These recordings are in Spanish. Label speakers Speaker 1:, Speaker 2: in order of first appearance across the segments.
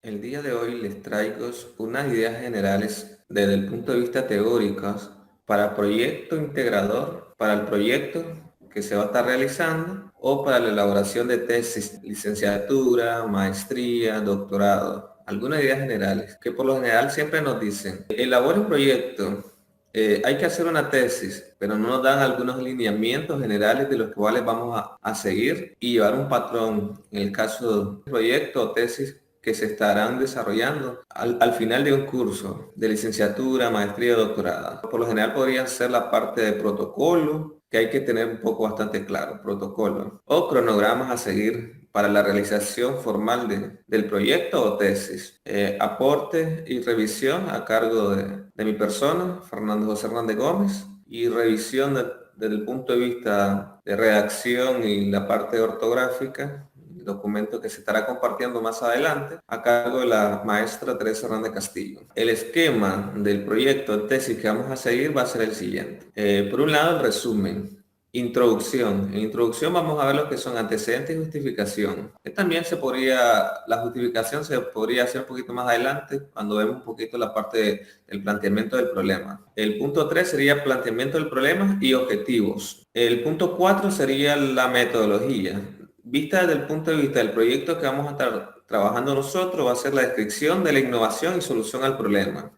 Speaker 1: El día de hoy les traigo unas ideas generales desde el punto de vista teórico para proyecto integrador, para el proyecto que se va a estar realizando o para la elaboración de tesis, licenciatura, maestría, doctorado. Algunas ideas generales que por lo general siempre nos dicen, elabora un proyecto, hay que hacer una tesis, pero no nos dan algunos lineamientos generales de los cuales vamos a seguir y llevar un patrón en el caso de proyecto o tesis que se estarán desarrollando al final de un curso de licenciatura, maestría o doctorado. Por lo general podría ser la parte de protocolo, que hay que tener un poco bastante claro, protocolo, o cronogramas a seguir para la realización formal del proyecto o tesis. Aporte y revisión a cargo de mi persona, Fernando José Hernández Gómez, y revisión desde el punto de vista de redacción y la parte ortográfica, documento que se estará compartiendo más adelante a cargo de la maestra Teresa Hernández Castillo. El esquema del proyecto de tesis que vamos a seguir va a ser el siguiente. Por un lado, el resumen. Introducción. En introducción vamos a ver lo que son antecedentes y justificación. La justificación se podría hacer un poquito más adelante cuando vemos un poquito la parte del planteamiento del problema. El punto 3 sería planteamiento del problema y objetivos. El punto 4 sería la metodología. Vista desde el punto de vista del proyecto que vamos a estar trabajando nosotros, va a ser la descripción de la innovación y solución al problema,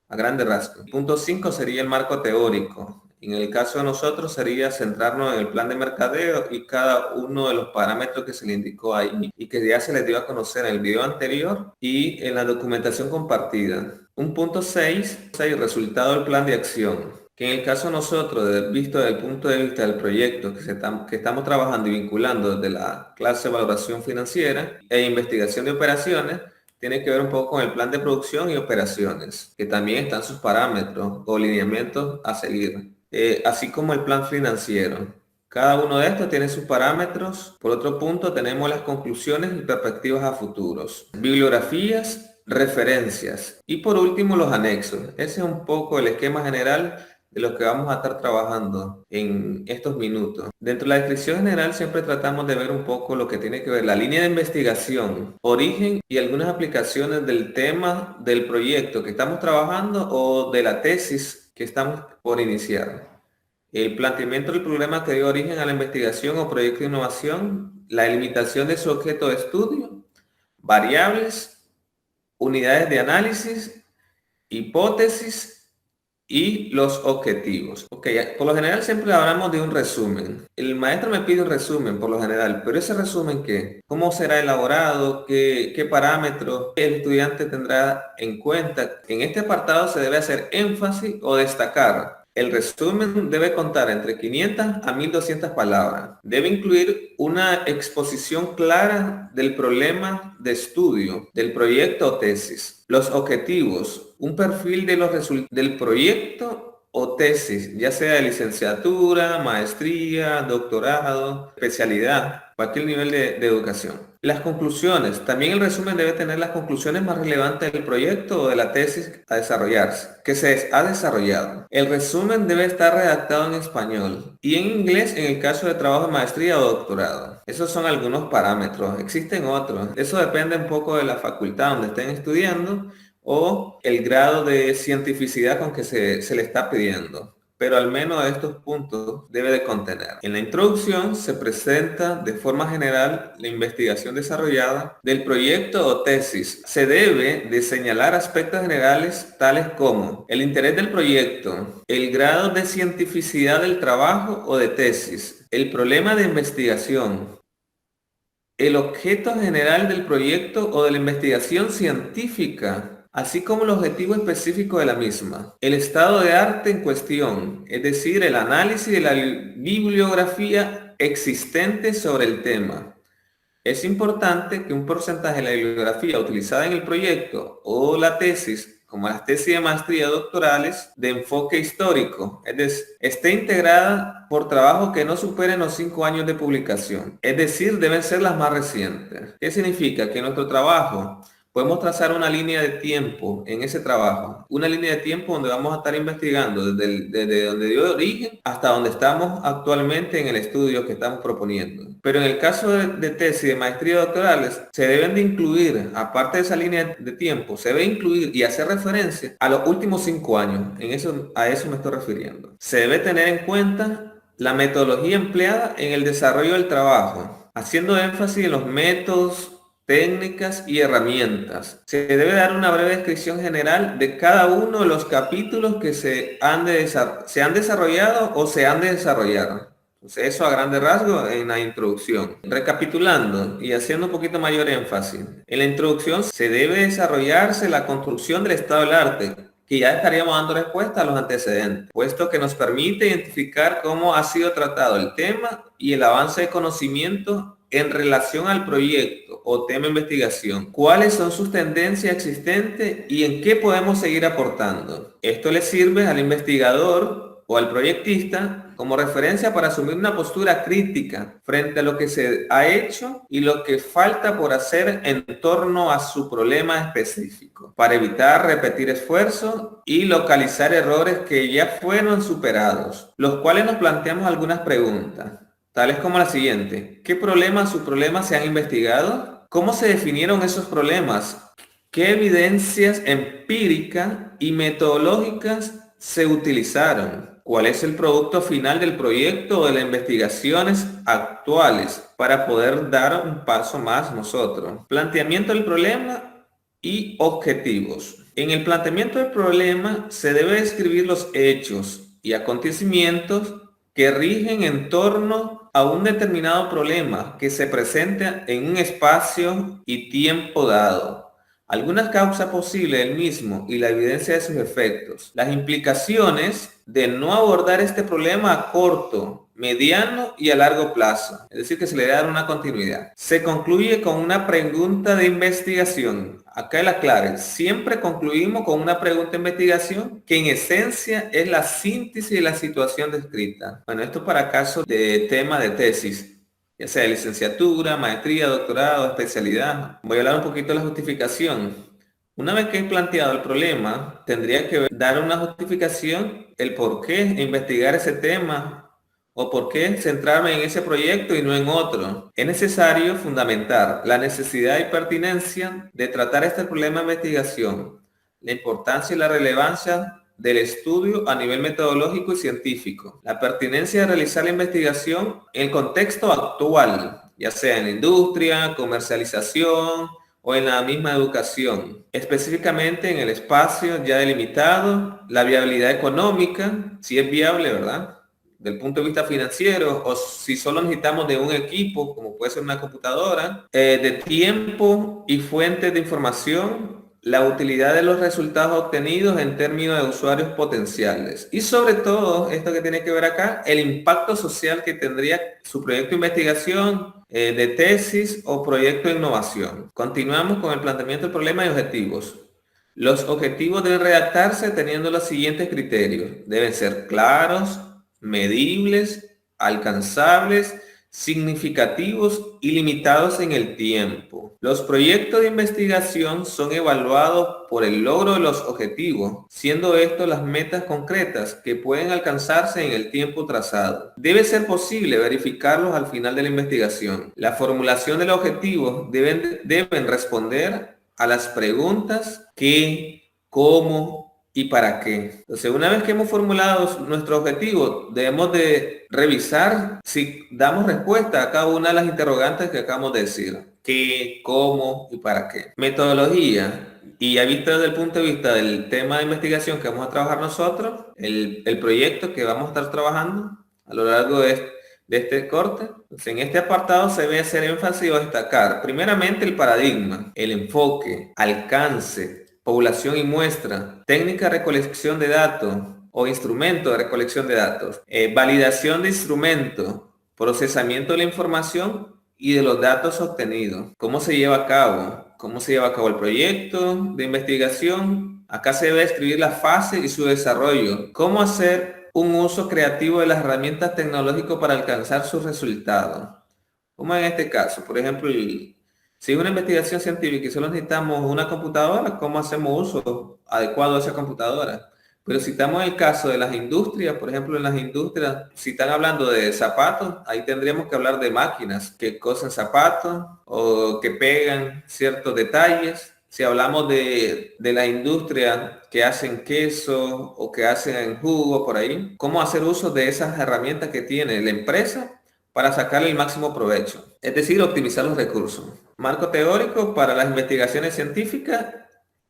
Speaker 1: a grandes rasgos. Punto 5 sería el marco teórico. En el caso de nosotros sería centrarnos en el plan de mercadeo y cada uno de los parámetros que se le indicó ahí y que ya se les dio a conocer en el video anterior y en la documentación compartida. Un punto 6, el resultado del plan de acción, que en el caso de nosotros, visto desde el punto de vista del proyecto que estamos trabajando y vinculando desde la clase de valoración financiera e investigación de operaciones, tiene que ver un poco con el plan de producción y operaciones, que también están sus parámetros o lineamientos a seguir, así como el plan financiero. Cada uno de estos tiene sus parámetros. Por otro punto, tenemos las conclusiones y perspectivas a futuros. Bibliografías, referencias y por último los anexos. Ese es un poco el esquema general de lo que vamos a estar trabajando en estos minutos. Dentro de la descripción general siempre tratamos de ver un poco lo que tiene que ver la línea de investigación, origen y algunas aplicaciones del tema del proyecto que estamos trabajando o de la tesis que estamos por iniciar. El planteamiento del problema que dio origen a la investigación o proyecto de innovación, la delimitación de su objeto de estudio, variables, unidades de análisis, hipótesis y los objetivos. Ok, por lo general siempre hablamos de un resumen. El maestro me pide un resumen por lo general, pero ese resumen, ¿qué? ¿Cómo será elaborado? ¿Qué parámetros el estudiante tendrá en cuenta? En este apartado se debe hacer énfasis o destacar. El resumen debe contar entre 500 a 1200 palabras. Debe incluir una exposición clara del problema de estudio, del proyecto o tesis. Los objetivos, un perfil de los resultados del proyecto o tesis, ya sea de licenciatura, maestría, doctorado, especialidad, cualquier nivel de educación. Las conclusiones, también el resumen debe tener las conclusiones más relevantes del proyecto o de la tesis a desarrollarse, que se ha desarrollado. El resumen debe estar redactado en español y en inglés en el caso de trabajo de maestría o doctorado. Esos son algunos parámetros, existen otros. Eso depende un poco de la facultad donde estén estudiando o el grado de cientificidad con que se le está pidiendo. Pero al menos estos puntos debe de contener. En la introducción se presenta de forma general la investigación desarrollada del proyecto o tesis. Se debe de señalar aspectos generales tales como el interés del proyecto, el grado de cientificidad del trabajo o de tesis, el problema de investigación, el objeto general del proyecto o de la investigación científica, así como el objetivo específico de la misma, el estado de arte en cuestión, es decir, el análisis de la bibliografía existente sobre el tema. Es importante que un porcentaje de la bibliografía utilizada en el proyecto o la tesis, como las tesis de maestría doctorales, de enfoque histórico, es decir, esté integrada por trabajo que no superen los 5 años de publicación. Es decir, deben ser las más recientes. ¿Qué significa? Que nuestro trabajo podemos trazar una línea de tiempo en ese trabajo, una línea de tiempo donde vamos a estar investigando desde donde dio origen hasta donde estamos actualmente en el estudio que estamos proponiendo. Pero en el caso de tesis, de maestría doctorales, se deben de incluir, aparte de esa línea de tiempo, se debe incluir y hacer referencia a los últimos 5 años. A eso me estoy refiriendo. Se debe tener en cuenta la metodología empleada en el desarrollo del trabajo, haciendo énfasis en los métodos, técnicas y herramientas. Se debe dar una breve descripción general de cada uno de los capítulos que se han desarrollado o se han de desarrollar. Entonces, eso a grandes rasgos en la introducción. Recapitulando y haciendo un poquito mayor énfasis. En la introducción se debe desarrollarse la construcción del estado del arte, que ya estaríamos dando respuesta a los antecedentes, puesto que nos permite identificar cómo ha sido tratado el tema y el avance de conocimiento en relación al proyecto o tema de investigación, cuáles son sus tendencias existentes y en qué podemos seguir aportando. Esto le sirve al investigador o al proyectista como referencia para asumir una postura crítica frente a lo que se ha hecho y lo que falta por hacer en torno a su problema específico, para evitar repetir esfuerzos y localizar errores que ya fueron superados, los cuales nos planteamos algunas preguntas, tales como la siguiente: ¿qué problemas o subproblemas se han investigado? ¿Cómo se definieron esos problemas? ¿Qué evidencias empíricas y metodológicas se utilizaron? ¿Cuál es el producto final del proyecto o de las investigaciones actuales para poder dar un paso más nosotros? Planteamiento del problema y objetivos. En el planteamiento del problema se debe describir los hechos y acontecimientos que rigen en torno a un determinado problema que se presenta en un espacio y tiempo dado, algunas causas posibles del mismo y la evidencia de sus efectos, las implicaciones de no abordar este problema a corto, mediano y a largo plazo, es decir, que se le debe dar una continuidad. Se concluye con una pregunta de investigación. Acá el aclare, siempre concluimos con una pregunta de investigación que en esencia es la síntesis de la situación descrita. Bueno, esto para casos de tema de tesis, ya sea de licenciatura, maestría, doctorado, especialidad. Voy a hablar un poquito de la justificación. Una vez que he planteado el problema, tendría que dar una justificación, el por qué investigar ese tema o por qué centrarme en ese proyecto y no en otro. Es necesario fundamentar la necesidad y pertinencia de tratar este problema de investigación, la importancia y la relevancia del estudio a nivel metodológico y científico, la pertinencia de realizar la investigación en el contexto actual, ya sea en la industria, comercialización o en la misma educación, específicamente en el espacio ya delimitado, la viabilidad económica, si es viable, ¿verdad?, del punto de vista financiero, o si solo necesitamos de un equipo, como puede ser una computadora, de tiempo y fuentes de información, la utilidad de los resultados obtenidos en términos de usuarios potenciales y sobre todo, esto que tiene que ver acá, el impacto social que tendría su proyecto de investigación, de tesis o proyecto de innovación. Continuamos con el planteamiento del problema y objetivos. Los objetivos deben redactarse teniendo los siguientes criterios. Deben ser claros, medibles, alcanzables, significativos y limitados en el tiempo. Los proyectos de investigación son evaluados por el logro de los objetivos, siendo estos las metas concretas que pueden alcanzarse en el tiempo trazado. Debe ser posible verificarlos al final de la investigación. La formulación de los objetivos deben responder a las preguntas ¿qué?, ¿cómo?, ¿y para qué? Entonces, una vez que hemos formulado nuestro objetivo, debemos de revisar si damos respuesta a cada una de las interrogantes que acabamos de decir. ¿Qué? ¿Cómo? ¿Y para qué? Metodología. Y ya visto desde el punto de vista del tema de investigación que vamos a trabajar nosotros, el proyecto que vamos a estar trabajando a lo largo de este corte. Entonces, en este apartado se debe hacer énfasis o destacar primeramente el paradigma, el enfoque, alcance, población y muestra, técnica de recolección de datos o instrumento de recolección de datos, validación de instrumento, procesamiento de la información y de los datos obtenidos, cómo se lleva a cabo el proyecto de investigación. Acá se debe describir la fase y su desarrollo, cómo hacer un uso creativo de las herramientas tecnológicas para alcanzar sus resultados, como en este caso, por ejemplo, Si es una investigación científica y solo necesitamos una computadora, ¿cómo hacemos uso adecuado de esa computadora? Pero si estamos en el caso de las industrias, por ejemplo, en las industrias, si están hablando de zapatos, ahí tendríamos que hablar de máquinas que cosen zapatos o que pegan ciertos detalles. Si hablamos de la industria que hacen queso o que hacen jugo por ahí, ¿cómo hacer uso de esas herramientas que tiene la empresa para sacarle el máximo provecho? Es decir, optimizar los recursos. Marco teórico para las investigaciones científicas,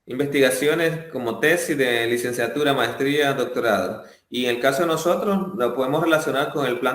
Speaker 1: investigaciones como tesis de licenciatura, maestría, doctorado. Y en el caso de nosotros, lo podemos relacionar con el plan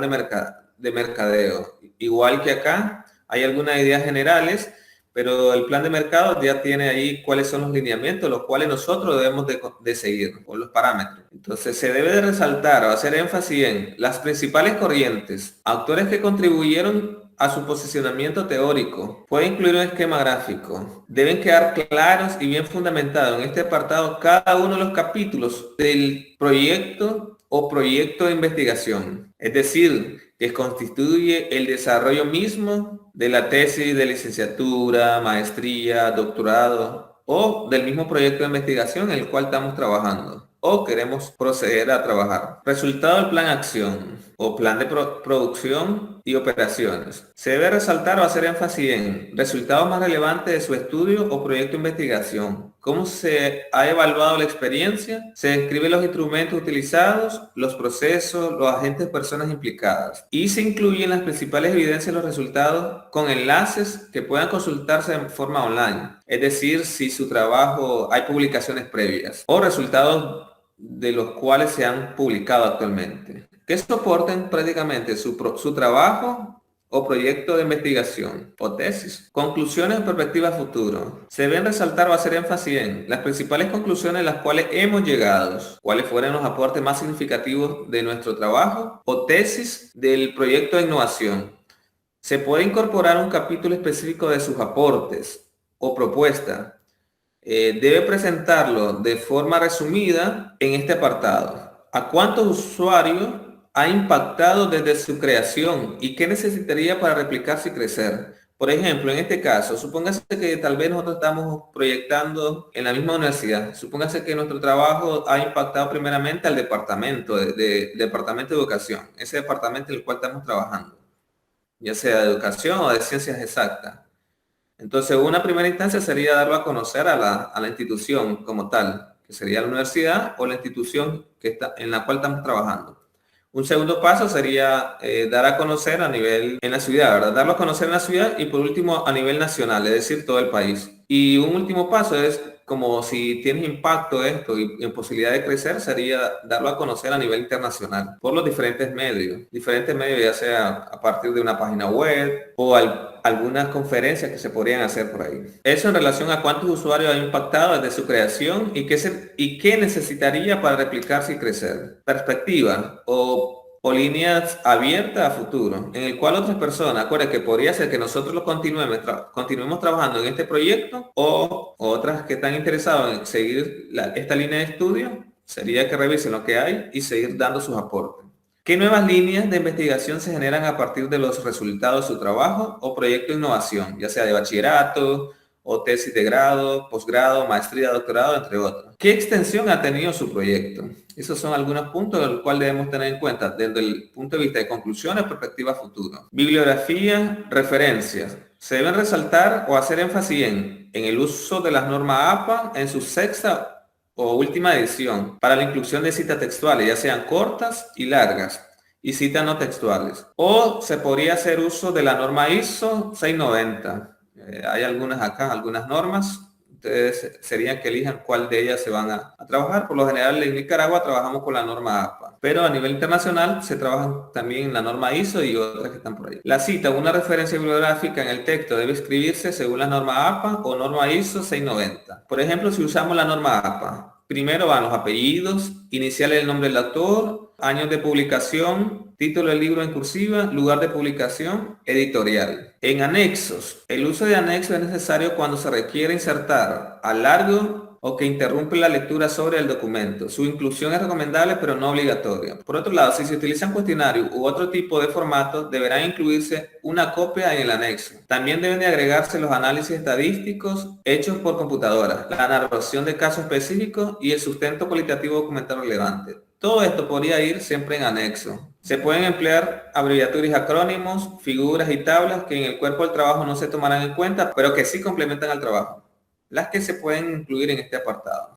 Speaker 1: de mercadeo. Igual que acá, hay algunas ideas generales, pero el plan de mercado ya tiene ahí cuáles son los lineamientos, los cuales nosotros debemos de seguir, o los parámetros. Entonces, se debe de resaltar o hacer énfasis en las principales corrientes, autores que contribuyeron a su posicionamiento teórico. Puede incluir un esquema gráfico. Deben quedar claros y bien fundamentados en este apartado cada uno de los capítulos del proyecto o proyecto de investigación. Es decir, que constituye el desarrollo mismo de la tesis de licenciatura, maestría, doctorado o del mismo proyecto de investigación en el cual estamos trabajando o queremos proceder a trabajar. Resultado del plan acción o plan de producción y operaciones. Se debe resaltar o hacer énfasis en resultados más relevantes de su estudio o proyecto de investigación. ¿Cómo se ha evaluado la experiencia? Se describen los instrumentos utilizados, los procesos, los agentes, personas implicadas. Y se incluyen las principales evidencias de los resultados con enlaces que puedan consultarse en forma online. Es decir, si su trabajo hay publicaciones previas o resultados de los cuales se han publicado actualmente, que soporten prácticamente su trabajo o proyecto de investigación o tesis. Conclusiones en perspectiva futuro. Se deben resaltar o hacer énfasis en las principales conclusiones a las cuales hemos llegado, cuáles fueron los aportes más significativos de nuestro trabajo o tesis del proyecto de innovación. Se puede incorporar un capítulo específico de sus aportes o propuesta. Debe presentarlo de forma resumida en este apartado. ¿A cuántos usuarios ha impactado desde su creación y qué necesitaría para replicarse y crecer? Por ejemplo, en este caso, supóngase que tal vez nosotros estamos proyectando en la misma universidad. Supóngase que nuestro trabajo ha impactado primeramente al departamento departamento de educación, ese departamento en el cual estamos trabajando, ya sea de educación o de ciencias exactas. Entonces, una primera instancia sería darlo a conocer a la institución como tal, que sería la universidad o la institución en la cual estamos trabajando. Un segundo paso sería dar a conocer a nivel en la ciudad, ¿verdad? Darlo a conocer en la ciudad y por último a nivel nacional, es decir, todo el país. Y un último paso es como si tienes impacto esto y en posibilidad de crecer, sería darlo a conocer a nivel internacional por los diferentes medios ya sea a partir de una página web o algunas conferencias que se podrían hacer por ahí. Eso en relación a cuántos usuarios ha impactado desde su creación y qué necesitaría para replicarse y crecer. Perspectiva o líneas abiertas a futuro, en el cual otras personas, acuérdense que podría ser que nosotros lo continuemos trabajando en este proyecto o otras que están interesados en seguir esta línea de estudio, sería que revisen lo que hay y seguir dando sus aportes. ¿Qué nuevas líneas de investigación se generan a partir de los resultados de su trabajo o proyecto de innovación, ya sea de bachillerato o tesis de grado, posgrado, maestría, doctorado, entre otros? ¿Qué extensión ha tenido su proyecto? Esos son algunos puntos de los cuales debemos tener en cuenta desde el punto de vista de conclusiones, perspectiva futuro. Bibliografía, referencias. Se deben resaltar o hacer énfasis en el uso de las normas APA en su sexta o última edición para la inclusión de citas textuales, ya sean cortas y largas, y citas no textuales. O se podría hacer uso de la norma ISO 690. Hay algunas acá, algunas normas. Ustedes serían que elijan cuál de ellas se van a trabajar. Por lo general en Nicaragua trabajamos con la norma APA, pero a nivel internacional se trabaja también en la norma ISO y otras que están por ahí. La cita, una referencia bibliográfica en el texto debe escribirse según la norma APA o norma ISO 690. Por ejemplo, si usamos la norma APA, primero van los apellidos, iniciales del nombre del autor, años de publicación, título del libro en cursiva, lugar de publicación, editorial. En anexos, el uso de anexos es necesario cuando se requiere insertar a largo o que interrumpe la lectura sobre el documento. Su inclusión es recomendable pero no obligatoria. Por otro lado, si se utilizan cuestionarios u otro tipo de formatos, deberá incluirse una copia en el anexo. También deben de agregarse los análisis estadísticos hechos por computadora, la narración de casos específicos y el sustento cualitativo documental relevante. Todo esto podría ir siempre en anexo. Se pueden emplear abreviaturas y acrónimos, figuras y tablas que en el cuerpo del trabajo no se tomarán en cuenta, pero que sí complementan al trabajo. Las que se pueden incluir en este apartado.